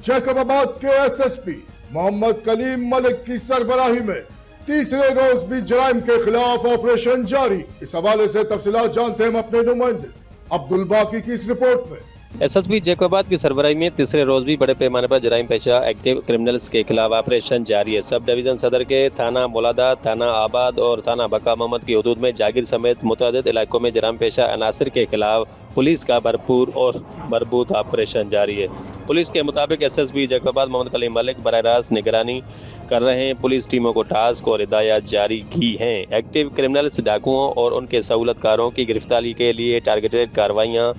जैकबाबाद के एसएसपी मोहम्मद कलीम मलिक की सरबराही में तीसरे रोज भी जराइम के खिलाफ ऑपरेशन जारी। इस हवाले से तफसीलात जानते हैं हम अपने नुमाइंदे अब्दुल बाकी की इस रिपोर्ट में। एसएसपी जैकबाबाद की सरबराही में तीसरे रोज भी बड़े पैमाने पर जराइम पेशा एक्टिव क्रिमिनल्स के खिलाफ ऑपरेशन जारी है। सब डिवीजन सदर के थाना मोलादा, थाना आबाद और थाना बका मोहम्मद की हदूद में जागीर समेत मुतअद्दिद इलाकों में जराइम पेशा अनासर के खिलाफ पुलिस का भरपूर और मरबूत ऑपरेशन जारी है। पुलिस के मुताबिक एसएसपी जैकबाबाद मोहम्मद कलीम मलिक बराह रास्त निगरानी कर रहे हैं। पुलिस टीमों को टास्क और हिदायत जारी की हैं। एक्टिव क्रिमिनल्स, डाकुओं और उनके सहूलतकारों की गिरफ्तारी के लिए टारगेटेड कार्रवाइयाँ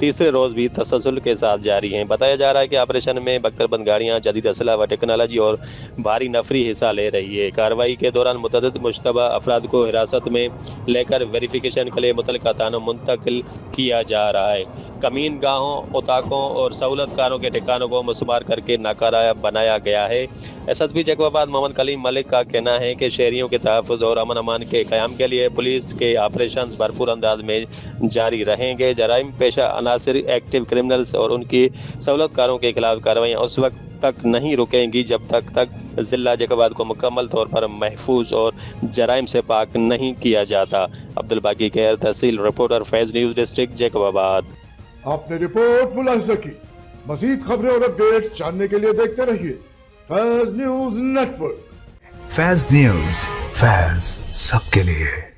तीसरे रोज भी तसलसल के साथ जारी हैं। बताया जा रहा है कि ऑपरेशन में बख्तरबंद गाड़ियां, जदीद असला व टेक्नोलॉजी और भारी नफरी हिस्सा ले रही है। कार्रवाई के दौरान मुतअद्दिद मुश्तबा अफराद को हिरासत में लेकर वेरिफिकेशन के लिए मुतल्लिका थानों मुंतकिल किया जा रहा है। कमीन गाहों, उताकों और सहूलतकारों के ठिकानों को मुसमार करके नाकारा बनाया गया है। एसएसपी जैकबाबाद मोहम्मद कलीम मलिक का कहना है कि शहरियों के तहफ़्फ़ुज़ और अमन अमान के क़याम के लिए पुलिस के ऑपरेशन भरपूर अंदाज में जारी रहेंगे। जराइम पेशा अनासर, एक्टिव क्रिमिनल्स और उनकी सहूलतकारों के खिलाफ कार्रवाइयाँ उस वक्त तक नहीं रुकेंगी जब तक जिला जैकबाबाद को मुकम्मल तौर पर महफूज और जराइम से पाक नहीं किया जाता। अब्दुल बाकी खैर, तहसील रिपोर्टर, फैज़ न्यूज़, डिस्ट्रिक्ट जैकबाबाद। आपने रिपोर्ट मुलाहिजा की। मजीद खबरें और अपडेट्स जानने के लिए देखते रहिए फैज़ न्यूज़ नेटवर्क। फैज़ न्यूज़, फैज़ सबके लिए।